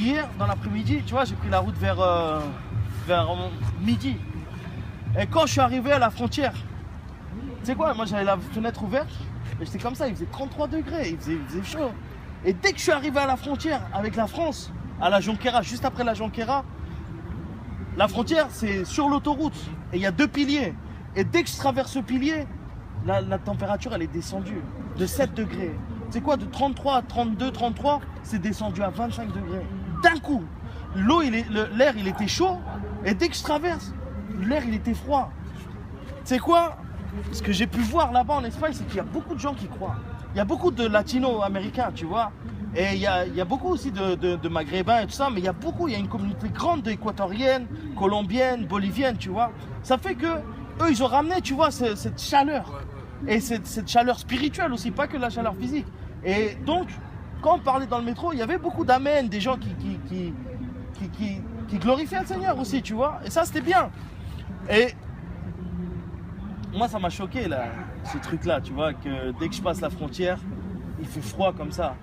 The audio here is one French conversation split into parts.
hier, dans l'après-midi, tu vois, j'ai pris la route vers midi. Et quand je suis arrivé à la frontière, tu sais quoi, moi j'avais la fenêtre ouverte, et j'étais comme ça, il faisait 33 degrés, il faisait chaud. Et dès que je suis arrivé à la frontière avec la France, à la Jonquera, juste après la Jonquera, la frontière c'est sur l'autoroute, et il y a 2 piliers. Et dès que je traverse ce pilier, la température elle est descendue de 7 degrés. Tu sais quoi, de 33 à 32, 33, c'est descendu à 25 degrés. D'un coup, l'air il était chaud, et dès que je traverse, l'air il était froid. Tu sais quoi? Ce que j'ai pu voir là-bas en Espagne, c'est qu'il y a beaucoup de gens qui croient. Il y a beaucoup de latino-américains, tu vois. Et il y a beaucoup aussi de maghrébins et tout ça, mais il y a une communauté grande d'équatoriennes, colombiennes, boliviennes, tu vois. Ça fait que eux, ils ont ramené, tu vois, cette chaleur. Et cette chaleur spirituelle aussi, pas que la chaleur physique. Et donc, quand on parlait dans le métro, il y avait beaucoup d'amen, des gens qui glorifiaient le Seigneur aussi, tu vois. Et ça, c'était bien. Et moi, ça m'a choqué, là, ce truc-là, tu vois, que dès que je passe la frontière, il fait froid comme ça.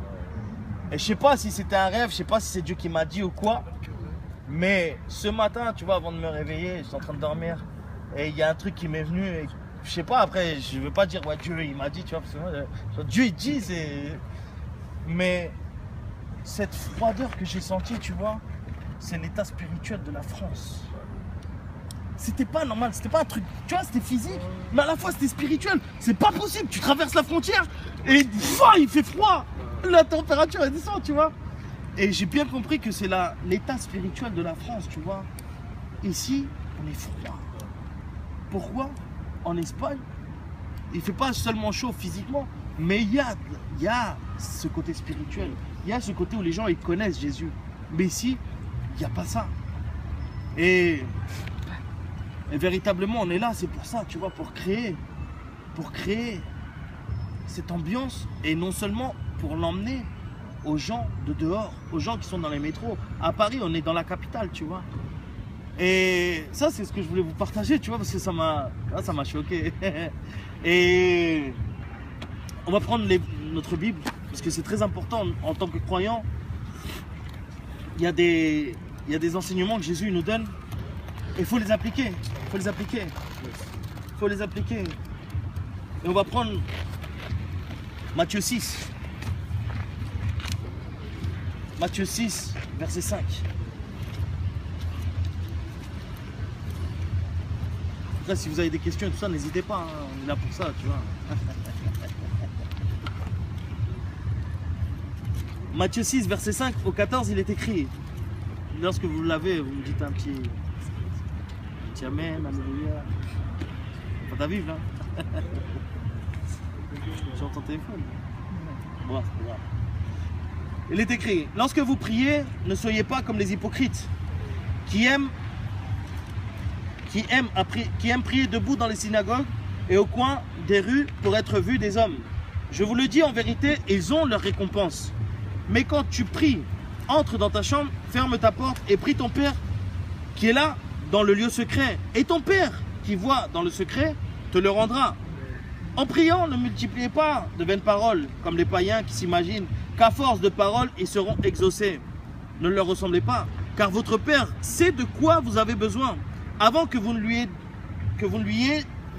Et je sais pas si c'était un rêve, je sais pas si c'est Dieu qui m'a dit ou quoi, mais ce matin, tu vois, avant de me réveiller, j'étais en train de dormir, et il y a un truc qui m'est venu, et je sais pas, après, je veux pas dire, ouais, Dieu, il m'a dit, tu vois, parce que moi, Dieu, il dit, c'est... Mais cette froideur que j'ai sentie, tu vois, c'est l'état spirituel de la France. C'était pas normal, c'était pas un truc, tu vois, c'était physique, mais à la fois c'était spirituel. C'est pas possible, tu traverses la frontière et il fait froid, la température elle descend, tu vois. Et j'ai bien compris que c'est l'état spirituel de la France, tu vois. Ici, on est froid. Pourquoi? En Espagne, il fait pas seulement chaud physiquement, mais il y a ce côté spirituel. Il y a ce côté où les gens ils connaissent Jésus. Mais ici, il n'y a pas ça. Et véritablement, on est là, c'est pour ça, tu vois, pour créer cette ambiance, et non seulement pour l'emmener aux gens de dehors, aux gens qui sont dans les métros. À Paris, on est dans la capitale, tu vois. Et ça, c'est ce que je voulais vous partager, tu vois, parce que ça m'a choqué. Et on va prendre notre Bible, parce que c'est très important en tant que croyant. Il y a des enseignements que Jésus nous donne. Il faut les appliquer, il faut les appliquer, il faut les appliquer. Et on va prendre Matthieu 6. Matthieu 6, verset 5. Après, si vous avez des questions et tout ça, n'hésitez pas, hein, on est là pour ça, tu vois. Matthieu 6, verset 5 au 14, il est écrit. Lorsque vous l'avez, vous me dites un petit amen, alléluia. Pas ta Bible, hein. J'entends ton téléphone. Bon, c'est pas grave. Il est écrit, lorsque vous priez, ne soyez pas comme les hypocrites, qui aiment prier debout dans les synagogues et au coin des rues pour être vus des hommes. Je vous le dis en vérité, ils ont leur récompense. Mais quand tu pries, entre dans ta chambre, ferme ta porte et prie ton Père qui est là dans le lieu secret. Et ton Père qui voit dans le secret te le rendra. En priant, ne multipliez pas de vaines paroles comme les païens qui s'imaginent qu'à force de paroles, ils seront exaucés. Ne leur ressemblez pas, car votre Père sait de quoi vous avez besoin avant que vous ne lui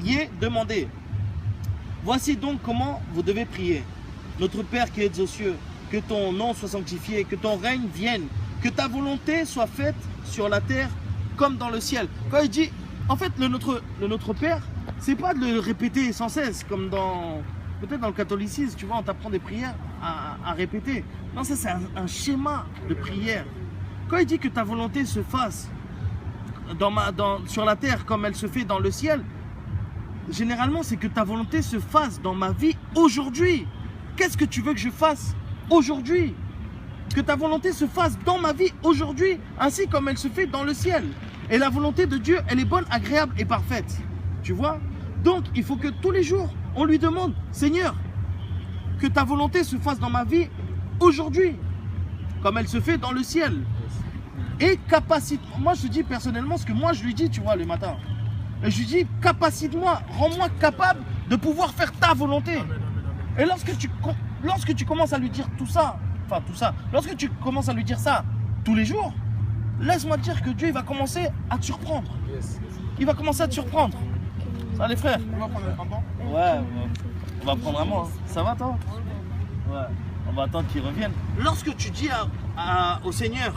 ayez demandé. Voici donc comment vous devez prier. Notre Père qui es aux cieux, que ton nom soit sanctifié, que ton règne vienne, que ta volonté soit faite sur la terre comme dans le ciel. Quand il dit, en fait, le Notre Père, c'est pas de le répéter sans cesse, comme peut-être dans le catholicisme, tu vois, on t'apprend des prières à répéter. Non, ça c'est un schéma de prière. Quand il dit que ta volonté se fasse sur la terre comme elle se fait dans le ciel, généralement c'est que ta volonté se fasse dans ma vie aujourd'hui. Qu'est-ce que tu veux que je fasse aujourd'hui? Que ta volonté se fasse dans ma vie aujourd'hui, ainsi comme elle se fait dans le ciel. Et la volonté de Dieu, elle est bonne, agréable et parfaite. Tu vois? Donc, il faut que tous les jours, on lui demande, Seigneur, que ta volonté se fasse dans ma vie aujourd'hui, comme elle se fait dans le ciel. Et capacite, moi je dis personnellement ce que moi je lui dis, tu vois, le matin. Et je lui dis, capacite-moi, rends-moi capable de pouvoir faire ta volonté. Et lorsque tu commences à lui dire tout ça, lorsque tu commences à lui dire ça, tous les jours, laisse-moi te dire que Dieu il va commencer à te surprendre. Il va commencer à te surprendre. Ça les frères? On va prendre un temps. Ouais, on va prendre un mois. Hein. Ça va toi? Ouais, on va attendre qu'il revienne. Lorsque tu dis au Seigneur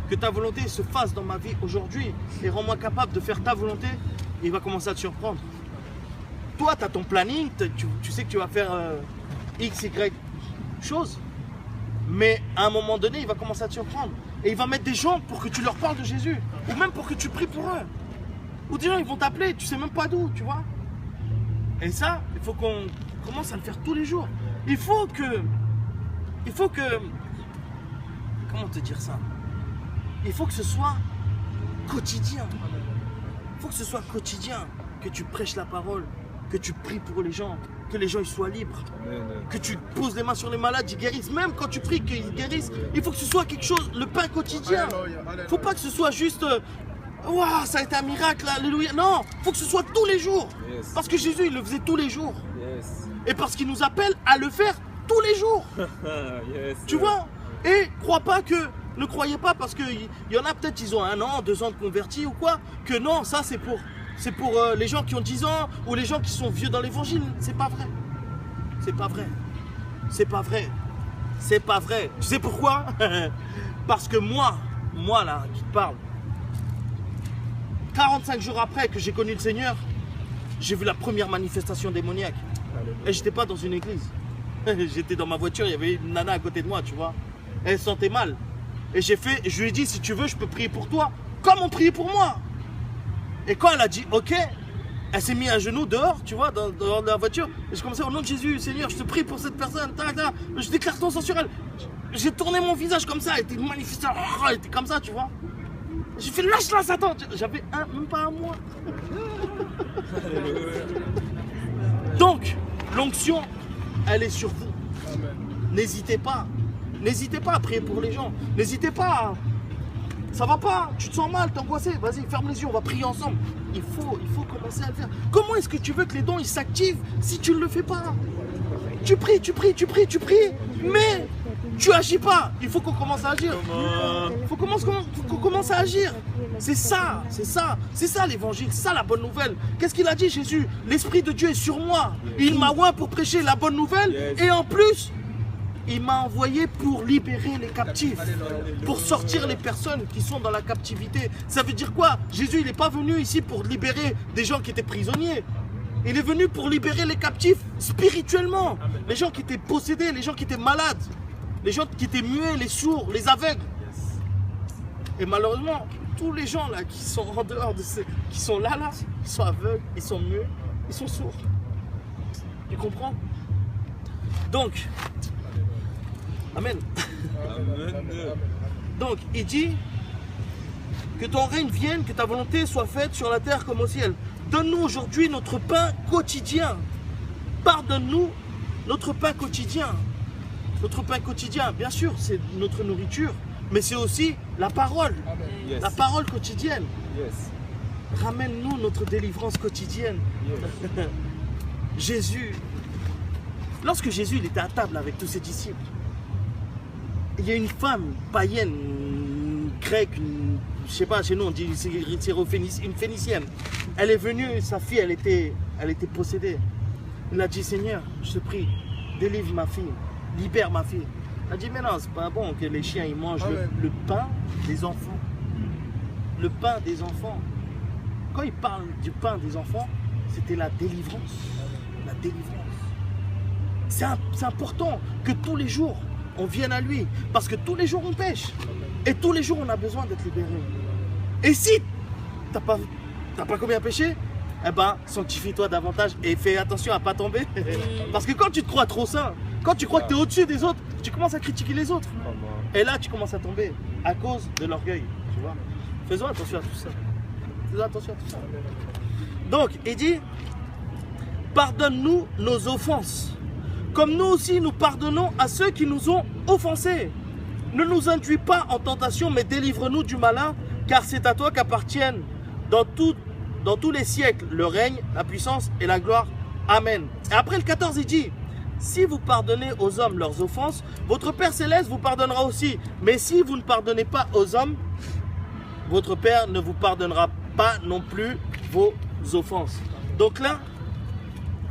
que ta volonté se fasse dans ma vie aujourd'hui et rends-moi capable de faire ta volonté, il va commencer à te surprendre. Toi, tu as ton planning, tu sais que tu vas faire X, Y chose, mais à un moment donné, il va commencer à te surprendre. Et il va mettre des gens pour que tu leur parles de Jésus, ou même pour que tu pries pour eux. Ou des gens, ils vont t'appeler, tu sais même pas d'où, tu vois. Et ça, il faut qu'on commence à le faire tous les jours. Il faut que, comment te dire ça? Il faut que ce soit quotidien. Il faut que ce soit quotidien, que tu prêches la parole, que tu pries pour les gens, que les gens ils soient libres, que tu poses les mains sur les malades, ils guérissent. Même quand tu pries qu'ils guérissent, il faut que ce soit quelque chose, le pain quotidien. Il ne faut pas que ce soit juste, waouh, ça a été un miracle, alléluia. Non, il faut que ce soit tous les jours. Parce que Jésus, il le faisait tous les jours. Et parce qu'il nous appelle à le faire tous les jours. Tu vois? Et ne croyez pas parce qu'il y en a peut-être, ils ont 1 an, 2 ans de convertis ou quoi, que non, ça c'est pour les gens qui ont 10 ans ou les gens qui sont vieux dans l'évangile. C'est pas vrai. C'est pas vrai. C'est pas vrai. C'est pas vrai. Tu sais pourquoi? Parce que moi là, qui te parle, 45 jours après que j'ai connu le Seigneur, j'ai vu la première manifestation démoniaque. Et j'étais pas dans une église. J'étais dans ma voiture, il y avait une nana à côté de moi, tu vois. Elle se sentait mal. Et je lui ai dit, si tu veux, je peux prier pour toi, comme on priait pour moi. Et quand elle a dit ok, elle s'est mise à genoux dehors, tu vois, dans la voiture. Et j'ai commencé au nom de Jésus, Seigneur, je te prie pour cette personne. Je déclare ton sang sur elle. J'ai tourné mon visage comme ça, elle était manifestée, elle était comme ça, tu vois. J'ai fait lâche-la, Satan. J'avais même pas 1 mois. Donc, l'onction, elle est sur vous. N'hésitez pas. N'hésitez pas à prier pour les gens. N'hésitez pas à... Ça va pas, tu te sens mal, t'es angoissé. Vas-y, ferme les yeux, on va prier ensemble. Il faut commencer à le faire. Comment est-ce que tu veux que les dons ils s'activent si tu ne le fais pas? Tu pries, mais tu agis pas. Il faut qu'on commence à agir. Il faut qu'on commence à agir. C'est ça l'évangile, c'est ça la bonne nouvelle. Qu'est-ce qu'il a dit Jésus? L'Esprit de Dieu est sur moi. Il m'a oint pour prêcher la bonne nouvelle. Et en plus, il m'a envoyé pour libérer les captifs, pour sortir les personnes qui sont dans la captivité. Ça veut dire quoi? Jésus, il n'est pas venu ici pour libérer des gens qui étaient prisonniers. Il est venu pour libérer les captifs spirituellement. Les gens qui étaient possédés, les gens qui étaient malades, les gens qui étaient muets, les sourds, les aveugles. Et malheureusement, tous les gens là qui sont en dehors de ces, qui sont là, ils sont aveugles, ils sont muets, ils sont sourds. Tu comprends? Donc, Amen. Donc, il dit que ton règne vienne, que ta volonté soit faite sur la terre comme au ciel. Donne-nous aujourd'hui notre pain quotidien. Pardonne-nous notre pain quotidien. Notre pain quotidien, bien sûr, c'est notre nourriture, mais c'est aussi la parole. Yes. La parole quotidienne. Yes. Ramène-nous notre délivrance quotidienne. Yes. Jésus, lorsque Jésus il était à table avec tous ses disciples, il y a une femme païenne, une grecque, je sais pas, chez nous on dit une phénicienne. Elle est venue, sa fille, elle était possédée. Il a dit, Seigneur, je te prie, délivre ma fille, libère ma fille. Elle a dit, mais non, c'est pas bon que les chiens ils mangent le pain des enfants. Le pain des enfants. Quand il parle du pain des enfants, c'était la délivrance. La délivrance. C'est important que tous les jours, on vienne à lui. Parce que tous les jours, on pêche. Et tous les jours, on a besoin d'être libéré. Et si tu n'as pas combien péché, eh ben, sanctifie-toi davantage et fais attention à ne pas tomber. Parce que quand tu te crois trop saint, quand tu crois que tu es au-dessus des autres, tu commences à critiquer les autres. Et là, tu commences à tomber à cause de l'orgueil. Tu vois? Faisons attention à tout ça. Faisons attention à tout ça. Donc, il dit, pardonne-nous nos offenses, comme nous aussi nous pardonnons à ceux qui nous ont offensés. Ne nous induis pas en tentation, mais délivre-nous du malin, car c'est à toi qu'appartiennent dans tous les siècles le règne, la puissance et la gloire. Amen. Et après le 14, il dit, si vous pardonnez aux hommes leurs offenses, votre Père Céleste vous pardonnera aussi. Mais si vous ne pardonnez pas aux hommes, votre Père ne vous pardonnera pas non plus vos offenses. Donc là,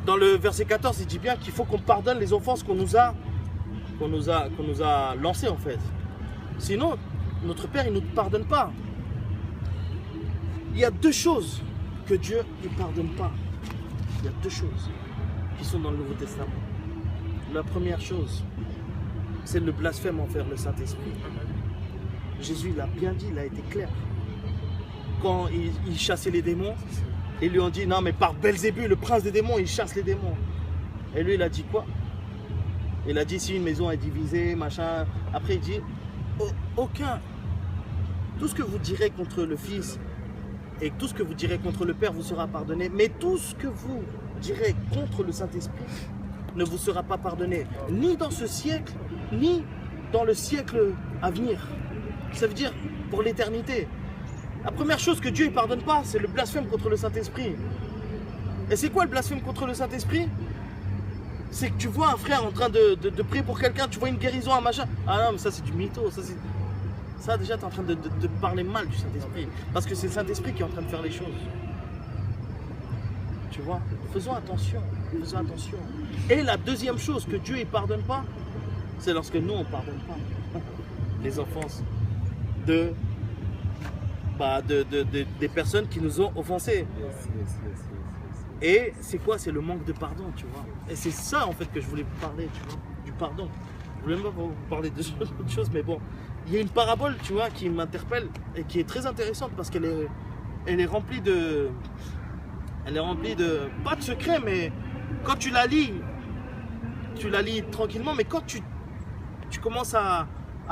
dans le verset 14, il dit bien qu'il faut qu'on pardonne les offenses qu'on nous a lancées en fait. Sinon, notre Père, il ne nous pardonne pas. Il y a deux choses que Dieu ne pardonne pas. Il y a deux choses qui sont dans le Nouveau Testament. La première chose, c'est le blasphème envers le Saint-Esprit. Jésus l'a bien dit, il a été clair. Quand il chassait les démons, ils lui ont dit, non mais par Belzébuth, le prince des démons, il chasse les démons. Et lui, il a dit quoi? Il a dit, si une maison est divisée, machin. Après, il dit, aucun. Tout ce que vous direz contre le Fils et tout ce que vous direz contre le Père vous sera pardonné. Mais tout ce que vous direz contre le Saint-Esprit ne vous sera pas pardonné. Ni dans ce siècle, ni dans le siècle à venir. Ça veut dire pour l'éternité. La première chose que Dieu ne pardonne pas, c'est le blasphème contre le Saint-Esprit. Et c'est quoi le blasphème contre le Saint-Esprit? C'est que tu vois un frère en train de prier pour quelqu'un, tu vois une guérison, un machin. Ah non, mais ça c'est du mytho. Ça déjà, tu es en train de parler mal du Saint-Esprit. Parce que c'est le Saint-Esprit qui est en train de faire les choses. Tu vois? Faisons attention. Faisons attention. Et la deuxième chose que Dieu ne pardonne pas, c'est lorsque nous, on ne pardonne pas les offenses des personnes qui nous ont offensés. Et c'est quoi? C'est le manque de pardon, tu vois. Et c'est ça en fait que je voulais vous parler, tu vois, du pardon. Je voulais même pas vous parler d'autre chose, mais bon. Il y a une parabole, tu vois, qui m'interpelle et qui est très intéressante parce qu'elle est remplie de... Elle est remplie de... Pas de secrets, mais quand tu la lis tranquillement, mais quand tu commences à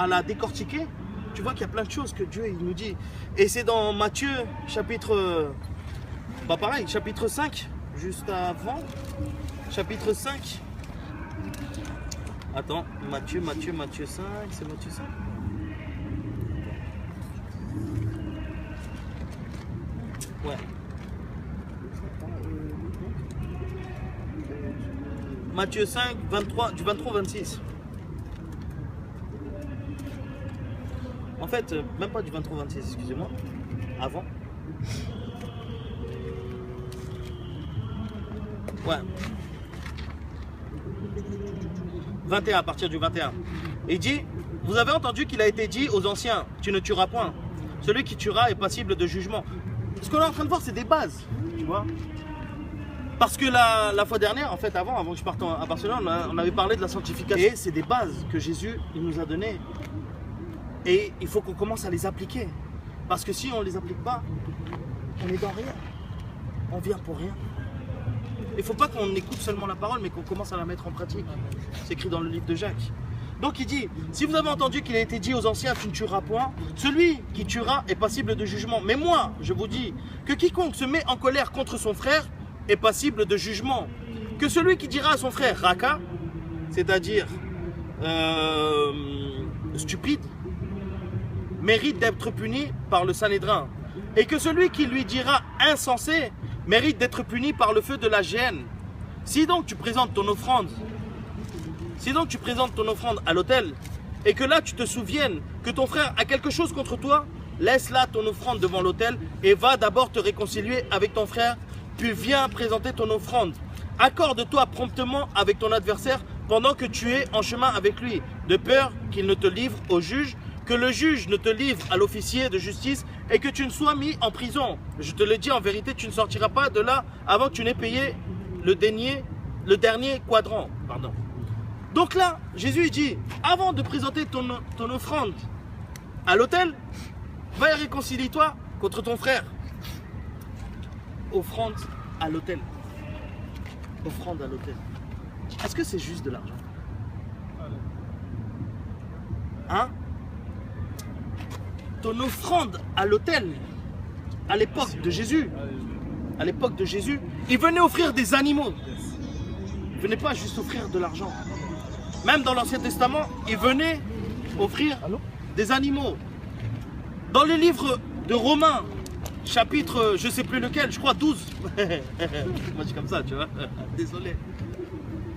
la décortiquer, tu vois qu'il y a plein de choses que Dieu il nous dit. Et c'est dans Matthieu, chapitre... pareil, chapitre 5, juste avant. Chapitre 5. Attends, Matthieu 5, c'est Matthieu 5. Ouais. Matthieu 5, 23, du 23 au 26. En fait, même pas du 23 au 26, excusez-moi. Avant. Ouais. 21, à partir du 21. Il dit, vous avez entendu qu'il a été dit aux anciens, tu ne tueras point. Celui qui tuera est passible de jugement. Ce qu'on est en train de voir, c'est des bases, tu vois. Parce que la fois dernière, en fait, avant que je parte à Barcelone, on avait parlé de la sanctification. Et c'est des bases que Jésus il nous a données. Et il faut qu'on commence à les appliquer. Parce que si on ne les applique pas, on est dans rien. On vient pour rien. Il ne faut pas qu'on écoute seulement la parole, mais qu'on commence à la mettre en pratique. C'est écrit dans le livre de Jacques. Donc il dit, si vous avez entendu qu'il a été dit aux anciens, tu ne tueras point, celui qui tuera est passible de jugement. Mais moi, je vous dis, que quiconque se met en colère contre son frère est passible de jugement. Que celui qui dira à son frère Raka, c'est-à-dire stupide, mérite d'être puni par le Sanhédrin. Et que celui qui lui dira insensé mérite d'être puni par le feu de la géhenne. Si donc tu présentes ton offrande, à l'autel, et que là tu te souviennes que ton frère a quelque chose contre toi, laisse là ton offrande devant l'autel et va d'abord te réconcilier avec ton frère, puis viens présenter ton offrande. Accorde-toi promptement avec ton adversaire pendant que tu es en chemin avec lui, de peur qu'il ne te livre au juge, que le juge ne te livre à l'officier de justice et que tu ne sois mis en prison. Je te le dis en vérité, tu ne sortiras pas de là avant que tu n'aies payé le dernier quadrant. Pardon. Donc là, Jésus il dit, avant de présenter ton offrande à l'autel, va et réconcilie-toi contre ton frère. Offrande à l'autel. Offrande à l'autel. Est-ce que c'est juste de l'argent? Hein? Ton offrande à l'autel, à l'époque de Jésus, il venait offrir des animaux. Il ne venait pas juste offrir de l'argent. Même dans l'Ancien Testament, il venait offrir des animaux. Dans le livre de Romains, chapitre, je ne sais plus lequel, je crois 12. Moi je suis comme ça, tu vois. Désolé.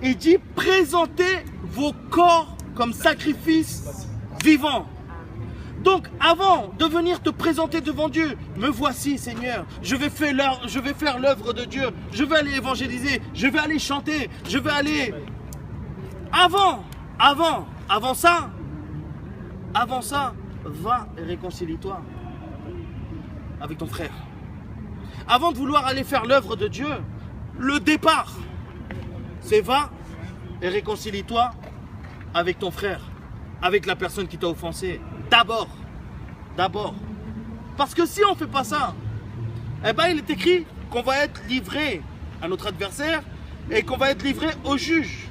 Il dit, présentez vos corps comme sacrifice vivant. Donc, avant de venir te présenter devant Dieu, me voici, Seigneur, je vais faire l'œuvre de Dieu, je vais aller évangéliser, je vais aller chanter, je vais aller... Avant ça, va et réconcilie-toi avec ton frère. Avant de vouloir aller faire l'œuvre de Dieu, le départ, c'est va et réconcilie-toi avec ton frère, avec la personne qui t'a offensé. D'abord. Parce que si on ne fait pas ça, eh ben il est écrit qu'on va être livré à notre adversaire et qu'on va être livré au juge.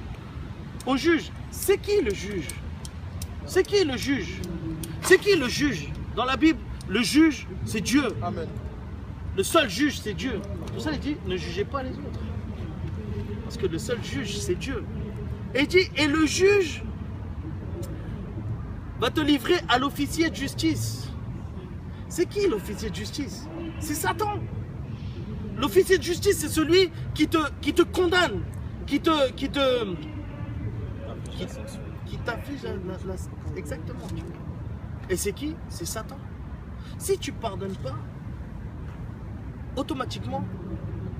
Au juge. C'est qui le juge? C'est qui le juge? C'est qui le juge? Dans la Bible, le juge, c'est Dieu. Amen. Le seul juge, c'est Dieu. Pour ça, il dit, ne jugez pas les autres. Parce que le seul juge, c'est Dieu. Et il dit, et le juge va te livrer à l'officier de justice. C'est qui l'officier de justice? C'est Satan. L'officier de justice, c'est celui qui te condamne, qui t'affiche exactement. Et c'est qui? C'est Satan. Si tu ne pardonnes pas, automatiquement,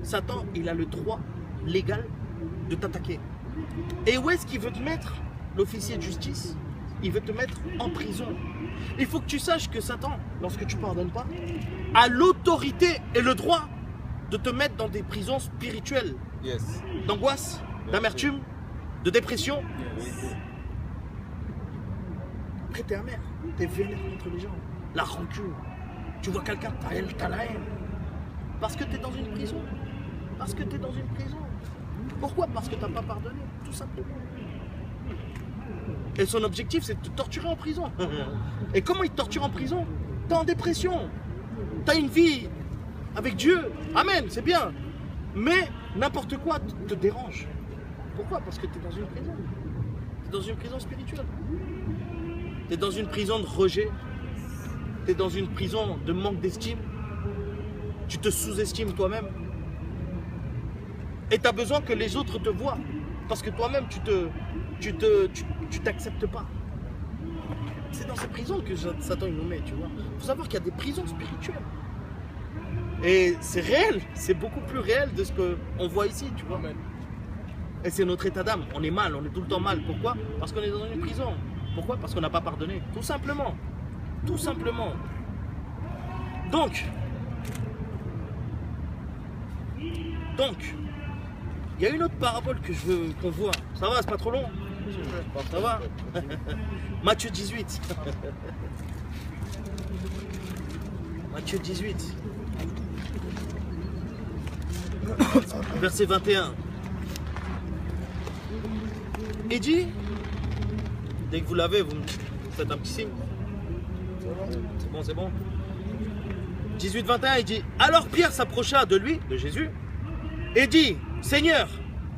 Satan, il a le droit légal de t'attaquer. Et où est-ce qu'il veut te mettre, l'officier de justice? Il veut te mettre en prison. Il faut que tu saches que Satan, lorsque tu ne pardonnes pas, a l'autorité et le droit de te mettre dans des prisons spirituelles. Yes. D'angoisse, d'amertume, de dépression. Yes. Après, t'es amer, t'es vénère contre les gens. La rancune. Tu vois quelqu'un, t'as la haine. Parce que t'es dans une prison. Parce que t'es dans une prison. Pourquoi? Parce que t'as pas pardonné, tout simplement. Et son objectif, c'est de te torturer en prison. Et comment il te torture en prison? T'es en dépression. T'as une vie avec Dieu. Amen, c'est bien. Mais n'importe quoi te dérange. Pourquoi? Parce que t'es dans une prison. T'es dans une prison spirituelle. T'es dans une prison de rejet. T'es dans une prison de manque d'estime. Tu te sous-estimes toi-même. Et t'as besoin que les autres te voient. Parce que toi-même, tu t'acceptes pas. C'est dans ces prisons que Satan nous met, tu vois. Il faut savoir qu'il y a des prisons spirituelles. Et c'est réel, c'est beaucoup plus réel de ce qu'on voit ici, tu vois. Et c'est notre état d'âme. On est mal, on est tout le temps mal. Pourquoi? Parce qu'on est dans une prison. Pourquoi? Parce qu'on n'a pas pardonné. Tout simplement. Tout simplement. Donc, il y a une autre parabole que je veux qu'on voit. Ça va, c'est pas trop long? Ça va? Matthieu 18. Matthieu 18. Verset 21. Il dit, dès que vous l'avez, vous me faites un petit signe. C'est bon, c'est bon. 18-21, il dit, alors Pierre s'approcha de lui, de Jésus, et dit, Seigneur,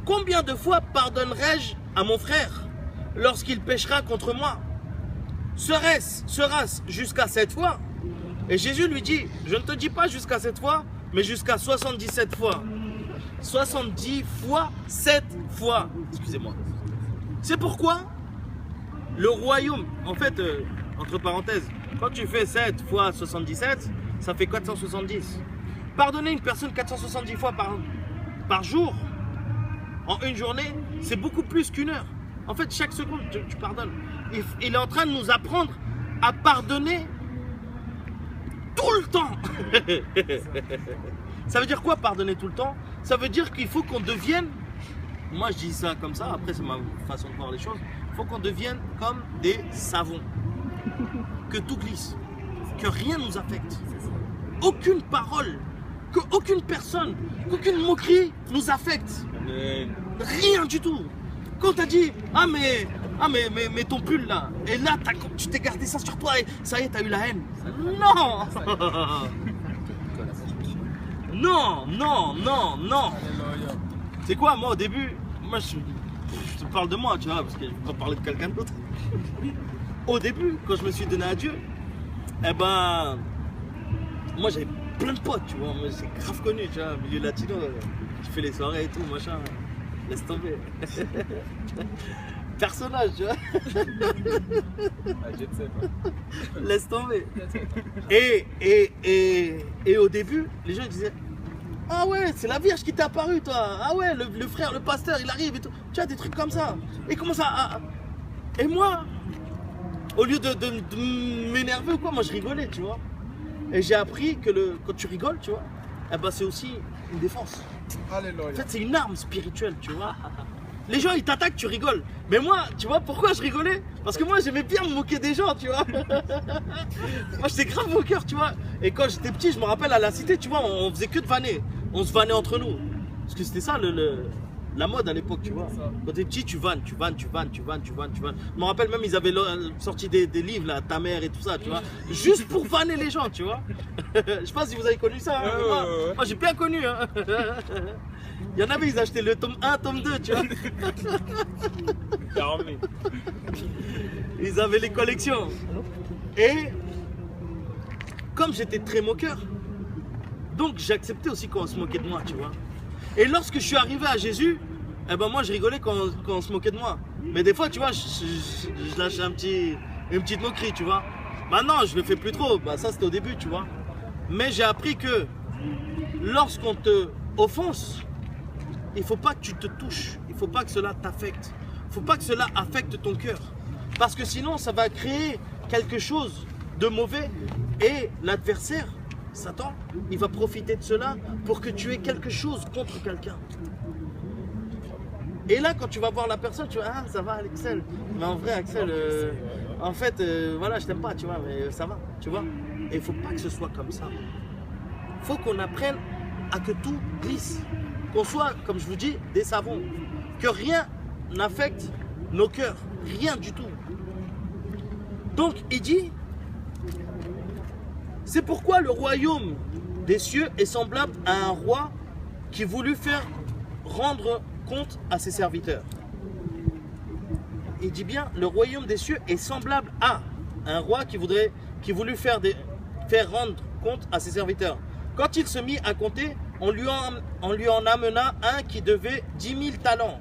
combien de fois pardonnerai-je à mon frère lorsqu'il péchera contre moi? Sera-ce jusqu'à 7 fois? Et Jésus lui dit, je ne te dis pas jusqu'à 7 fois, mais jusqu'à 77 fois. 70 fois, 7 fois. Excusez-moi. C'est pourquoi le royaume, en fait, entre parenthèses, quand tu fais 7 fois 77, ça fait 470. Pardonner une personne 470 fois par jour, en une journée, c'est beaucoup plus qu'une heure. En fait, chaque seconde, tu pardonnes. Il est en train de nous apprendre à pardonner tout le temps. Ça veut dire quoi, pardonner tout le temps? Ça veut dire qu'il faut qu'on devienne, moi je dis ça comme ça, après c'est ma façon de voir les choses, il faut qu'on devienne comme des savons. Que tout glisse, que rien ne nous affecte. Aucune parole, qu'aucune personne, qu'aucune moquerie nous affecte. Rien du tout. Quand t'as dit, mais ton pull là, et là tu t'es gardé ça sur toi et ça y est, t'as eu la haine. Non. Non. C'est quoi, moi au début, je te parle de moi, tu vois, parce que je ne vais pas parler de quelqu'un d'autre. Au début, quand je me suis donné à Dieu, eh ben, moi j'avais plein de potes, tu vois, moi c'est grave connu, tu vois, milieu latino, je fais les soirées et tout, machin. Laisse tomber. Personnage, tu vois. Laisse tomber. Et au début, les gens disaient ah ouais, c'est la Vierge qui t'est apparue, toi. Ah ouais, le frère, le pasteur, il arrive et tout. Tu vois, des trucs comme ça. Et comment ça Et moi, au lieu de m'énerver ou quoi, moi je rigolais, tu vois. Et j'ai appris que quand tu rigoles, tu vois, eh ben, c'est aussi une défense. Alléluia. En fait, c'est une arme spirituelle, tu vois. Les gens, ils t'attaquent, tu rigoles. Mais moi, tu vois, pourquoi je rigolais? Parce que moi, j'aimais bien me moquer des gens, tu vois. Moi, j'étais grave moqueur, tu vois. Et quand j'étais petit, je me rappelle à la cité, tu vois, on faisait que de vanner. On se vannait entre nous. Parce que c'était ça la mode à l'époque, tu vois. Quand t'es petit, tu vannes. Je me rappelle même, ils avaient sorti des livres, là, ta mère et tout ça, tu vois. Juste pour vanner les gens, tu vois. Je sais pas si vous avez connu ça. Hein, moi j'ai bien connu. Hein. Il y en avait, ils achetaient le tome 1, tome 2, tu vois. Ils avaient les collections. Et comme j'étais très moqueur, donc j'acceptais aussi qu'on se moquait de moi, tu vois. Et lorsque je suis arrivé à Jésus, eh ben moi je rigolais quand on se moquait de moi. Mais des fois, tu vois, je lâchais une petite moquerie, tu vois. Maintenant, je le fais plus trop. Bah, ça, c'était au début, tu vois. Mais j'ai appris que lorsqu'on te offense, il ne faut pas que tu te touches. Il ne faut pas que cela t'affecte. Il ne faut pas que cela affecte ton cœur. Parce que sinon, ça va créer quelque chose de mauvais. Et l'adversaire, Satan, il va profiter de cela pour que tu aies quelque chose contre quelqu'un. Et là, quand tu vas voir la personne, tu vas ah, ça va, Axel. Mais en vrai, Axel, en fait, voilà, je t'aime pas, tu vois, mais ça va, tu vois. Et il ne faut pas que ce soit comme ça. Il faut qu'on apprenne à que tout glisse. Qu'on soit, comme je vous dis, des savons. Que rien n'affecte nos cœurs. Rien du tout. Donc, il dit, c'est pourquoi le royaume des cieux est semblable à un roi qui voulut faire rendre compte à ses serviteurs. Il dit bien, le royaume des cieux est semblable à un roi qui voulut faire rendre compte à ses serviteurs. Quand il se mit à compter, on lui en amena un qui devait 10 000 talents.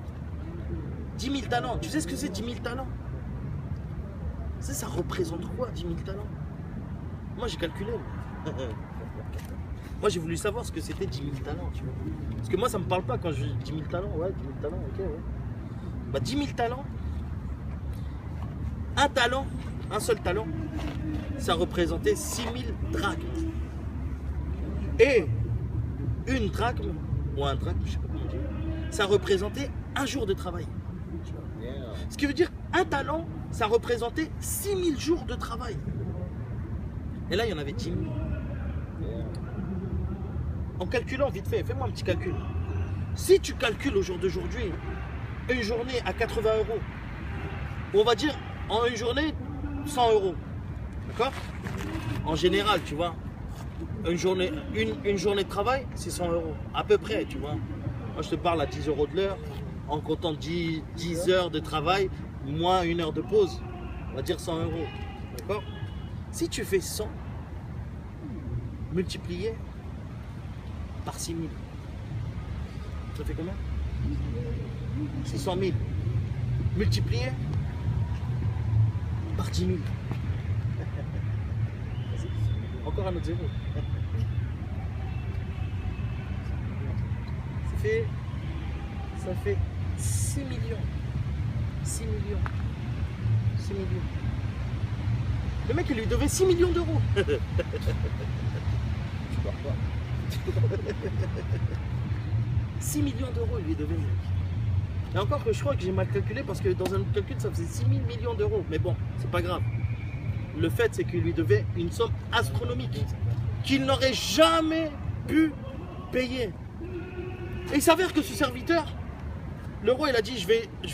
10 000 talents. Tu sais ce que c'est 10 000 talents? Ça représente quoi 10 000 talents? Moi j'ai calculé. Moi j'ai voulu savoir ce que c'était 10 000 talents, tu vois. Parce que moi ça me parle pas quand je dis 10 000 talents. Ouais, 10 000 talents, ok, ouais. Bah 10 000 talents, un seul talent, ça représentait 6 000 drachmes. Et une drachme, ou un drachme, je sais pas comment dire, ça représentait un jour de travail. Ce qui veut dire un talent, ça représentait 6 000 jours de travail. Et là, il y en avait 10 000. En calculant vite fait, fais-moi un petit calcul. Si tu calcules au jour d'aujourd'hui, une journée à 80 €, on va dire en une journée 100 €. D'accord? En général, tu vois. Une journée de travail, c'est 100 €. À peu près, tu vois. Moi, je te parle à 10 € de l'heure, en comptant 10 heures de travail, moins 1 heure de pause. On va dire 100 €. D'accord? Si tu fais 100, multiplié par 6 000, ça fait combien? C'est 100 000. Multiplié par 10 000. Encore un autre zéro. Ça fait 6 millions. 6 millions. 6 millions. Le mec, il lui devait 6 millions d'euros. Tu dors pas. 6 millions d'euros, il lui devait. Et encore que je crois que j'ai mal calculé parce que dans un calcul, ça faisait 6 000 millions d'euros. Mais bon, c'est pas grave. Le fait, c'est qu'il lui devait une somme astronomique qu'il n'aurait jamais pu payer. Et il s'avère que ce serviteur, le roi, il a dit, je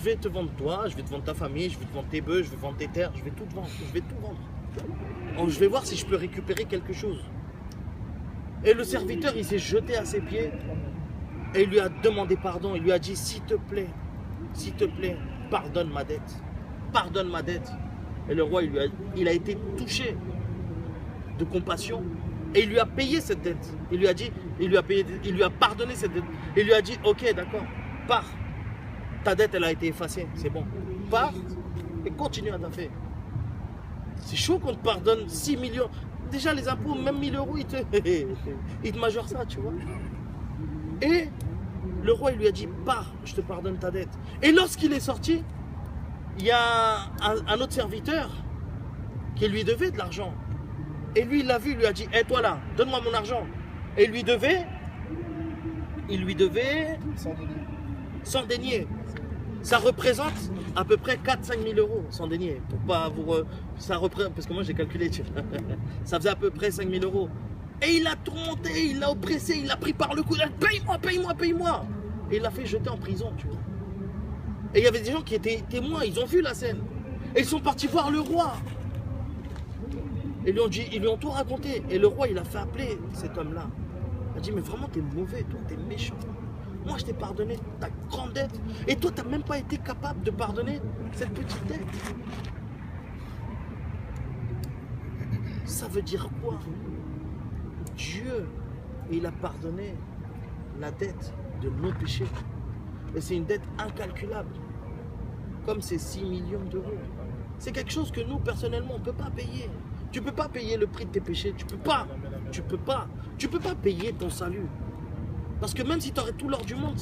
vais te vendre toi, je vais te vendre ta famille, je vais te vendre tes bœufs, je vais vendre tes terres, je vais tout te vendre, je vais tout vendre. Donc, je vais voir si je peux récupérer quelque chose. Et le serviteur, il s'est jeté à ses pieds et il lui a demandé pardon. Il lui a dit, s'il te plaît, pardonne ma dette. Pardonne ma dette. Et le roi, il a été touché de compassion et il lui a payé cette dette. Il lui a dit, il lui a pardonné cette dette. Il lui a dit, ok, d'accord, pars. ta dette, elle a été effacée. C'est bon. Pars et continue à taffer. C'est chaud qu'on te pardonne 6 millions. Déjà, les impôts, même 1000 euros, ils te majorent ça, tu vois. Et le roi, il lui a dit, pars, je te pardonne ta dette. Et lorsqu'il est sorti, il y a un autre serviteur qui lui devait de l'argent. Et lui, il l'a vu, il lui a dit, hé, toi là, donne-moi mon argent. Et il lui devait 100 deniers. Ça représente à peu près 4-5 000 euros, sans dénier. Pour pas vous. Ça représente, parce que moi j'ai calculé, tu vois. Ça faisait à peu près 5 000 euros. Et il l'a tourmenté, il l'a oppressé, il l'a pris par le cou. Il a dit, paye-moi, paye-moi, paye-moi. Et il l'a fait jeter en prison, tu vois. Et il y avait des gens qui étaient témoins, ils ont vu la scène. Et ils sont partis voir le roi. Et ils lui ont tout raconté. Et le roi, il a fait appeler cet homme-là. Il a dit, mais vraiment, t'es mauvais, toi, t'es méchant. Moi, je t'ai pardonné ta grande dette. Et toi, tu n'as même pas été capable de pardonner cette petite dette. Ça veut dire quoi? Dieu, il a pardonné la dette de nos péchés. Et c'est une dette incalculable. Comme ces 6 millions d'euros. C'est quelque chose que nous, personnellement, on ne peut pas payer. Tu ne peux pas payer le prix de tes péchés. Tu ne peux pas. Tu peux pas. Tu ne peux pas payer ton salut. Parce que même si tu aurais tout l'or du monde,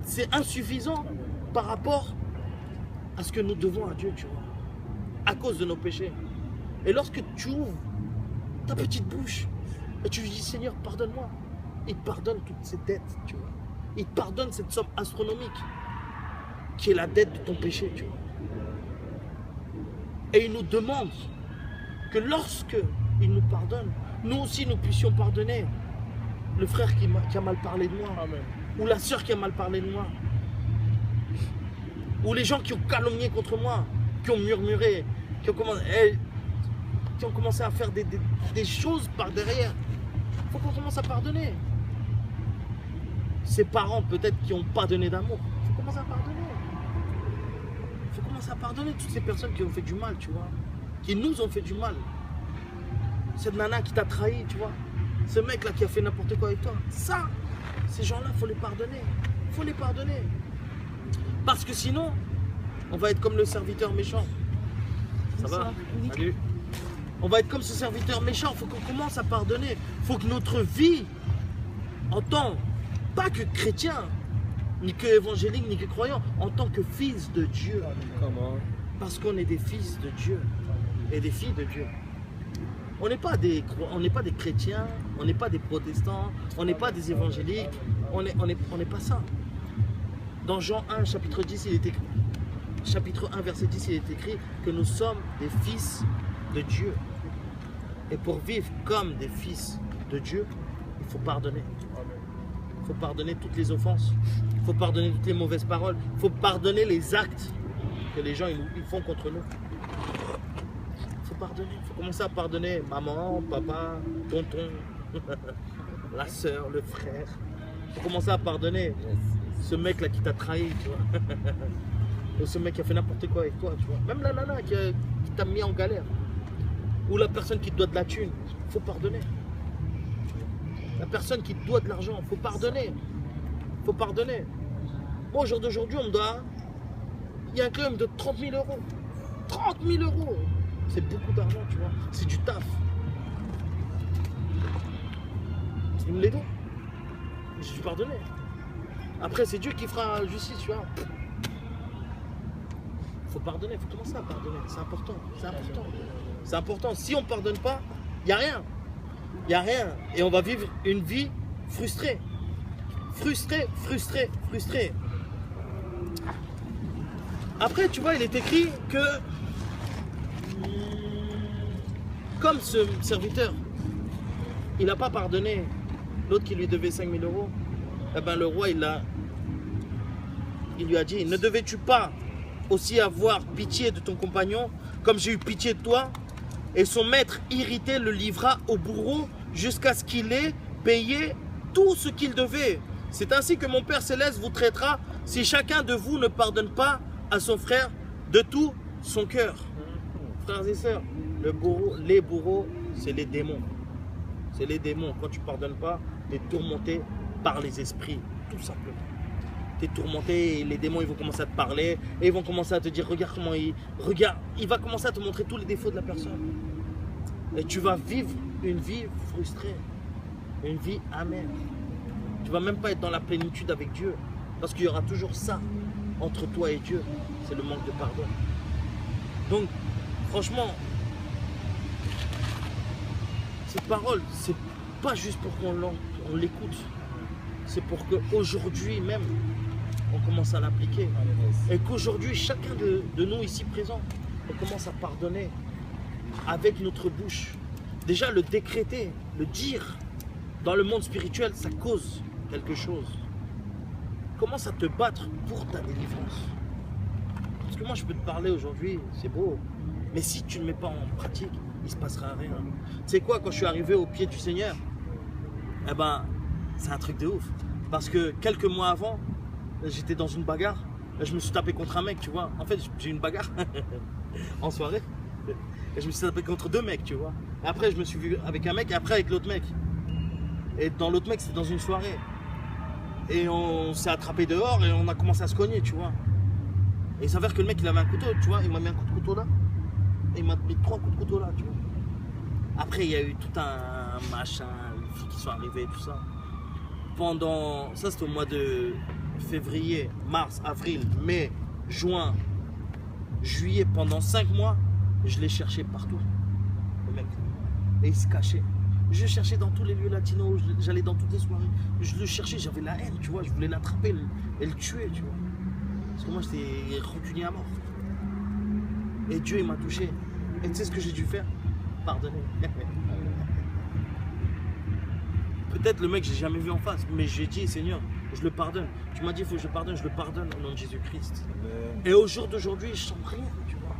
c'est insuffisant par rapport à ce que nous devons à Dieu, tu vois. À cause de nos péchés. Et lorsque tu ouvres ta petite bouche et tu lui dis, Seigneur, pardonne-moi, il te pardonne toutes ces dettes, tu vois. Il te pardonne cette somme astronomique qui est la dette de ton péché, tu vois. Et il nous demande que lorsque il nous pardonne, nous aussi nous puissions pardonner le frère qui a mal parlé de moi. Amen. Ou la sœur qui a mal parlé de moi, ou les gens qui ont calomnié contre moi, qui ont murmuré, qui ont commencé à faire des choses par derrière. Il faut qu'on commence à pardonner. Ses parents peut-être qui n'ont pas donné d'amour, il faut commencer à pardonner. Il faut commencer à pardonner toutes ces personnes qui ont fait du mal, tu vois, qui nous ont fait du mal. Cette nana qui t'a trahi, tu vois. Ce mec-là qui a fait n'importe quoi avec toi, ça, ces gens-là, il faut les pardonner. Il faut les pardonner. Parce que sinon, on va être comme le serviteur méchant. Ça va? Salut. On va être comme ce serviteur méchant. Il faut qu'on commence à pardonner. Il faut que notre vie, en tant, pas que chrétien, ni que évangélique, ni que croyant, en tant que fils de Dieu. Parce qu'on est des fils de Dieu et des filles de Dieu. On n'est pas des chrétiens, on n'est pas des protestants, on n'est pas des évangéliques, on n'est pas ça. Dans Jean 1, chapitre 10, chapitre 1, verset 10, il est écrit que nous sommes des fils de Dieu. Et pour vivre comme des fils de Dieu, il faut pardonner. Il faut pardonner toutes les offenses, il faut pardonner toutes les mauvaises paroles, il faut pardonner les actes que les gens ils font contre nous. Pardonner. Il faut commencer à pardonner maman, papa, tonton, la soeur, le frère. Il faut commencer à pardonner ce mec-là qui t'a trahi, tu vois. Ou ce mec qui a fait n'importe quoi avec toi, tu vois. Même la nana qui t'a mis en galère. Ou la personne qui te doit de la thune, il faut pardonner. La personne qui te doit de l'argent, il faut pardonner. Il faut pardonner. Moi, au jour d'aujourd'hui, on me doit... Il y a un club de 30 000 euros. 30 000 euros. C'est beaucoup d'argent, tu vois. C'est du taf. Il me les doit. Je suis pardonné. Après, c'est Dieu qui fera justice, tu vois. Il faut pardonner, il faut commencer à pardonner. C'est important. C'est important. C'est important. Si on ne pardonne pas, il n'y a rien. Il n'y a rien. Et on va vivre une vie frustrée. Frustrée, frustrée, frustrée. Après, tu vois, il est écrit que comme ce serviteur, il n'a pas pardonné l'autre qui lui devait 5 000 euros, eh ben le roi, il lui a dit, ne devais-tu pas aussi avoir pitié de ton compagnon, comme j'ai eu pitié de toi? Et son maître irrité le livra au bourreau jusqu'à ce qu'il ait payé tout ce qu'il devait. C'est ainsi que mon Père Céleste vous traitera si chacun de vous ne pardonne pas à son frère de tout son cœur. Frères et sœurs, les bourreaux, c'est les démons. C'est les démons. Quand tu ne pardonnes pas, tu es tourmenté par les esprits, tout simplement. tu es tourmenté et les démons ils vont commencer à te parler et ils vont commencer à te dire regarde comment il va commencer à te montrer tous les défauts de la personne. Et tu vas vivre une vie frustrée, une vie amère. Tu ne vas même pas être dans la plénitude avec Dieu parce qu'il y aura toujours ça entre toi et Dieu, c'est le manque de pardon. Donc franchement, cette parole, c'est pas juste pour qu'on l'écoute, c'est pour qu'aujourd'hui même, on commence à l'appliquer. Et qu'aujourd'hui, chacun de nous ici présents, on commence à pardonner avec notre bouche. Déjà, le décréter, le dire, dans le monde spirituel, ça cause quelque chose. Commence à te battre pour ta délivrance. Parce que moi, je peux te parler aujourd'hui, c'est beau. Mais si tu ne le mets pas en pratique, il ne se passera rien. Tu sais quoi, quand je suis arrivé au pied du Seigneur, eh ben, c'est un truc de ouf. Parce que quelques mois avant, j'étais dans une bagarre. Je me suis tapé contre un mec, tu vois. En fait, j'ai eu une bagarre en soirée. Et je me suis tapé contre 2 mecs, tu vois. Et après, je me suis vu avec un mec et après avec l'autre mec. Et dans l'autre mec, c'était dans une soirée. Et on s'est attrapé dehors et on a commencé à se cogner, tu vois. Et il s'avère que le mec, il avait un couteau, tu vois. Il m'a mis un coup de couteau là. Et il m'a mis 3 coups de couteau là, tu vois. Après, il y a eu tout un machin, les filles qui sont arrivées, tout ça. Pendant, ça c'était au mois de février, mars, avril, mai, juin, juillet, pendant 5 mois, je l'ai cherché partout, le mec. Et il se cachait. Je cherchais dans tous les lieux latinos, j'allais dans toutes les soirées. Je le cherchais, j'avais la haine, tu vois. Je voulais l'attraper et le tuer, tu vois. Parce que moi, j'étais rancunier à mort. Et Dieu, il m'a touché. Et tu sais ce que j'ai dû faire? Pardonner. Peut-être le mec, j'ai jamais vu en face, mais j'ai dit, Seigneur, je le pardonne. Tu m'as dit, il faut que je pardonne, je le pardonne au nom de Jésus-Christ. Et au jour d'aujourd'hui, je sens rien, tu vois.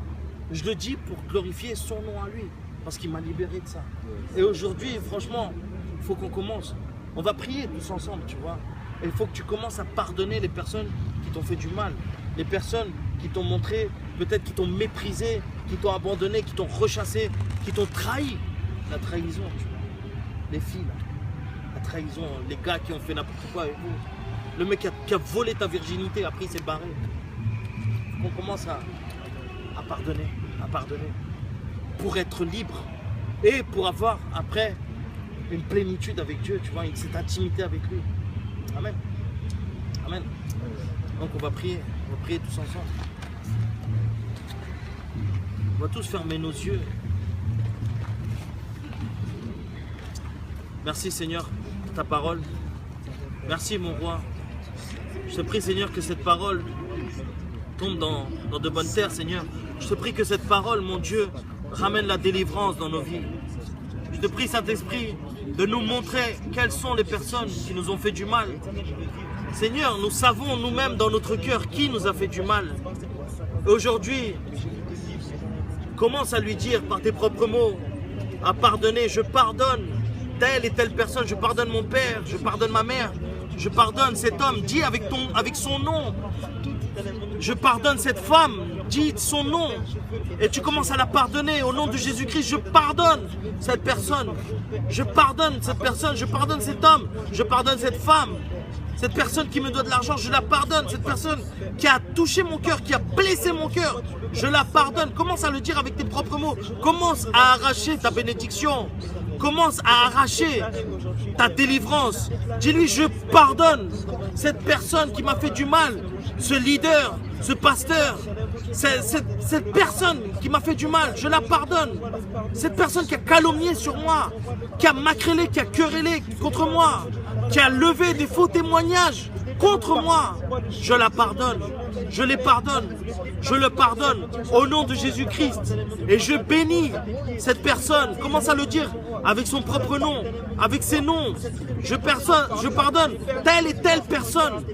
Je le dis pour glorifier son nom à lui, parce qu'il m'a libéré de ça. Et aujourd'hui, franchement, il faut qu'on commence. On va prier tous ensemble, tu vois. Et il faut que tu commences à pardonner les personnes qui t'ont fait du mal. Les personnes qui t'ont montré, peut-être qui t'ont méprisé, qui t'ont abandonné, qui t'ont rechassé, qui t'ont trahi. La trahison, tu vois. Les filles, là. La trahison, les gars qui ont fait n'importe quoi avec vous. Le mec qui a volé ta virginité, après il s'est barré. On commence à pardonner, pour être libre et pour avoir après une plénitude avec Dieu, tu vois, cette intimité avec lui. Amen. Amen. Donc on va prier tous ensemble. On va tous fermer nos yeux. Merci Seigneur pour ta parole. Merci mon roi. Je te prie Seigneur que cette parole tombe dans de bonnes terres Seigneur. Je te prie que cette parole mon Dieu ramène la délivrance dans nos vies. Je te prie Saint-Esprit de nous montrer quelles sont les personnes qui nous ont fait du mal. Seigneur, nous savons nous-mêmes dans notre cœur qui nous a fait du mal. Aujourd'hui, commence à lui dire par tes propres mots, à pardonner. Je pardonne telle et telle personne, je pardonne mon père, je pardonne ma mère, je pardonne cet homme, dis avec son nom. Je pardonne cette femme, dis son nom. Et tu commences à la pardonner au nom de Jésus-Christ. Je pardonne cette personne. Je pardonne cette personne, je pardonne cet homme, je pardonne cette femme. Cette personne qui me doit de l'argent, je la pardonne. Cette personne qui a touché mon cœur, qui a blessé mon cœur, je la pardonne. Commence à le dire avec tes propres mots. Commence à arracher ta bénédiction. Commence à arracher ta délivrance. Dis-lui, je pardonne cette personne qui m'a fait du mal, ce leader, ce pasteur, cette personne qui m'a fait du mal, je la pardonne. Cette personne qui a calomnié sur moi, qui a macrélé, qui a querellé contre moi, qui a levé des faux témoignages contre moi, je la pardonne. Je les pardonne. Je le pardonne au nom de Jésus-Christ. Et je bénis cette personne. Commence à le dire avec son propre nom, avec ses noms. Je pardonne telle et telle personne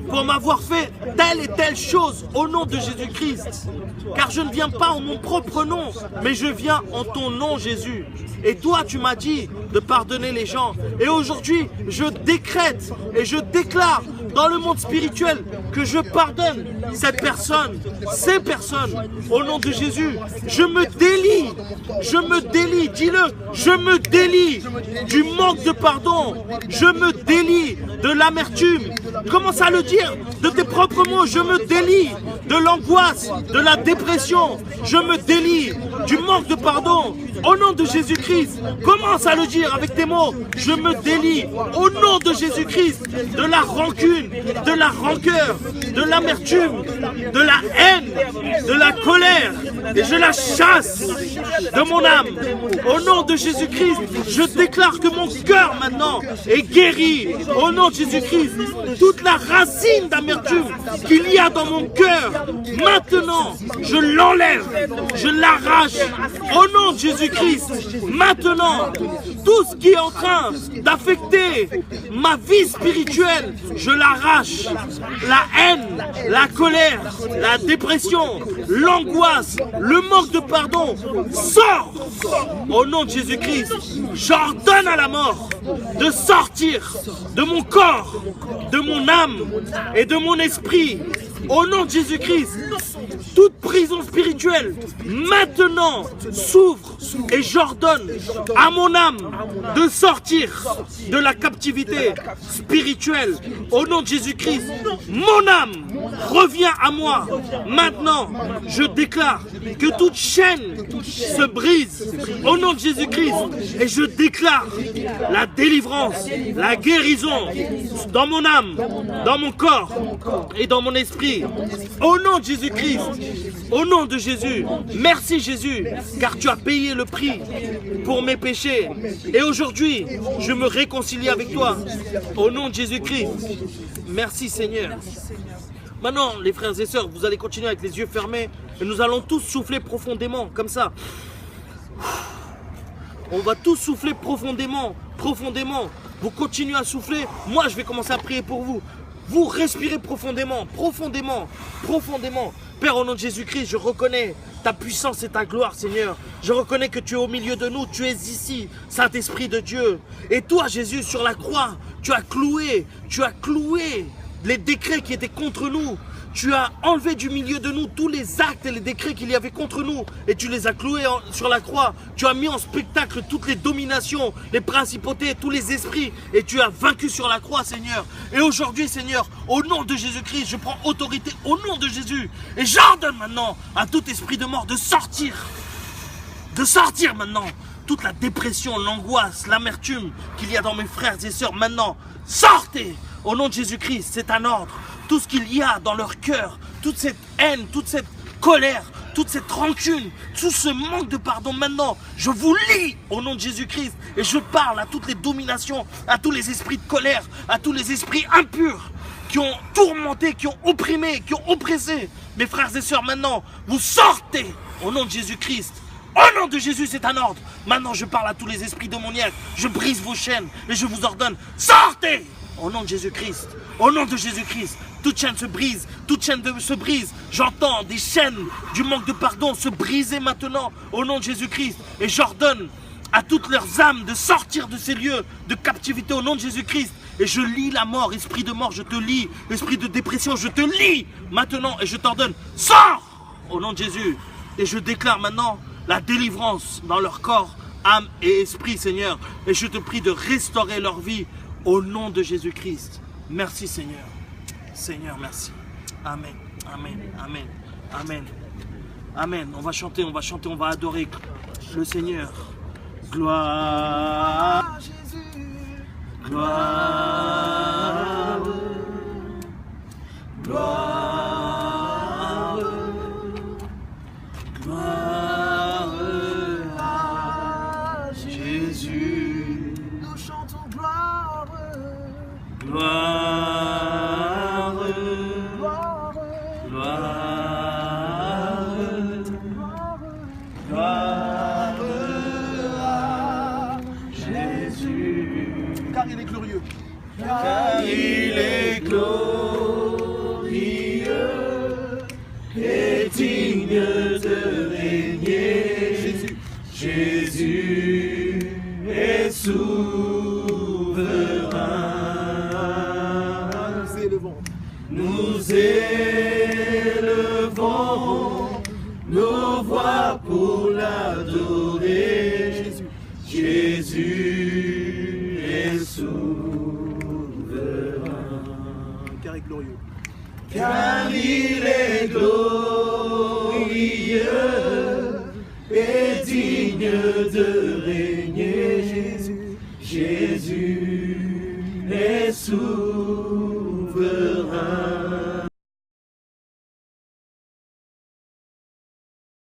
pour m'avoir fait telle et telle chose au nom de Jésus-Christ. Car je ne viens pas en mon propre nom, mais je viens en ton nom, Jésus. Et toi, tu m'as dit de pardonner les gens. Et aujourd'hui, je décrète et je déclare dans le monde spirituel que je pardonne cette personne, ces personnes, au nom de Jésus. Je me délie, dis-le, je me délie du manque de pardon, je me délie de l'amertume. Commence à le dire de tes propres mots, je me délie de l'angoisse, de la dépression, je me délie du manque de pardon. Au nom de Jésus-Christ, commence à le dire avec tes mots. Je me délie au nom de Jésus-Christ de la rancune, de la rancœur, de l'amertume, de la haine, de la colère. Et je la chasse de mon âme. Au nom de Jésus-Christ, je déclare que mon cœur maintenant est guéri. Au nom de Jésus-Christ, toute la racine d'amertume qu'il y a dans mon cœur, maintenant, je l'enlève, je l'arrache. Au nom de Jésus-Christ, maintenant, tout ce qui est en train d'affecter ma vie spirituelle, je l'arrache. La haine, la colère, la dépression, l'angoisse, le manque de pardon, sort. Au nom de Jésus-Christ, j'ordonne à la mort de sortir de mon corps, de mon âme et de mon esprit. Au nom de Jésus-Christ, toute prison spirituelle maintenant s'ouvre et j'ordonne à mon âme de sortir de la captivité spirituelle. Au nom de Jésus-Christ, mon âme revient à moi. Maintenant, je déclare que toute chaîne se brise au nom de Jésus-Christ et je déclare la délivrance, la guérison dans mon âme, dans mon corps et dans mon esprit. Au nom de Jésus-Christ, au nom de Jésus, merci Jésus, car tu as payé le prix pour mes péchés. Et aujourd'hui, je me réconcilie avec toi. Au nom de Jésus-Christ, merci Seigneur. Maintenant, les frères et sœurs, vous allez continuer avec les yeux fermés et nous allons tous souffler profondément, comme ça. On va tous souffler profondément, profondément. Vous continuez à souffler, moi je vais commencer à prier pour vous. Vous respirez profondément, profondément, profondément. Père, au nom de Jésus-Christ, je reconnais ta puissance et ta gloire, Seigneur. Je reconnais que tu es au milieu de nous, tu es ici, Saint-Esprit de Dieu. Et toi, Jésus, sur la croix, tu as cloué les décrets qui étaient contre nous. Tu as enlevé du milieu de nous tous les actes et les décrets qu'il y avait contre nous. Et tu les as cloués sur la croix. Tu as mis en spectacle toutes les dominations, les principautés, tous les esprits. Et tu as vaincu sur la croix, Seigneur. Et aujourd'hui, Seigneur, au nom de Jésus-Christ, je prends autorité au nom de Jésus. Et j'ordonne maintenant à tout esprit de mort de sortir. De sortir maintenant. Toute la dépression, l'angoisse, l'amertume qu'il y a dans mes frères et sœurs, maintenant, sortez. Au nom de Jésus-Christ, c'est un ordre. Tout ce qu'il y a dans leur cœur, toute cette haine, toute cette colère, toute cette rancune, tout ce manque de pardon, maintenant, je vous lie au nom de Jésus-Christ et je parle à toutes les dominations, à tous les esprits de colère, à tous les esprits impurs qui ont tourmenté, qui ont opprimé, qui ont oppressé. Mes frères et sœurs, maintenant, vous sortez au nom de Jésus-Christ. Au nom de Jésus, c'est un ordre. Maintenant, je parle à tous les esprits démoniaques. Je brise vos chaînes et je vous ordonne, sortez au nom de Jésus-Christ. Au nom de Jésus-Christ, toute chaîne se brise, toute chaîne se brise. J'entends des chaînes du manque de pardon se briser maintenant au nom de Jésus-Christ. Et j'ordonne à toutes leurs âmes de sortir de ces lieux de captivité au nom de Jésus-Christ. Et je lie la mort, esprit de mort, je te lie. Esprit de dépression, je te lie maintenant et je t'ordonne, sors au nom de Jésus. Et je déclare maintenant la délivrance dans leur corps, âme et esprit, Seigneur. Et je te prie de restaurer leur vie au nom de Jésus-Christ. Merci Seigneur. Seigneur, merci. Amen. Amen. Amen. Amen. Amen. On va chanter, on va adorer le Seigneur. Gloire à Jésus. Gloire. Gloire. Gloire à Jésus. Nous chantons gloire. Gloire, gloire, gloire, gloire à Jésus. Car il est glorieux. Car il est glorieux et digne de régner. Jésus, Jésus est souverain. Nous élevons pour l'adorer. Jésus est souverain. Car il est glorieux. Car il est glorieux et digne de régner. Jésus est souverain.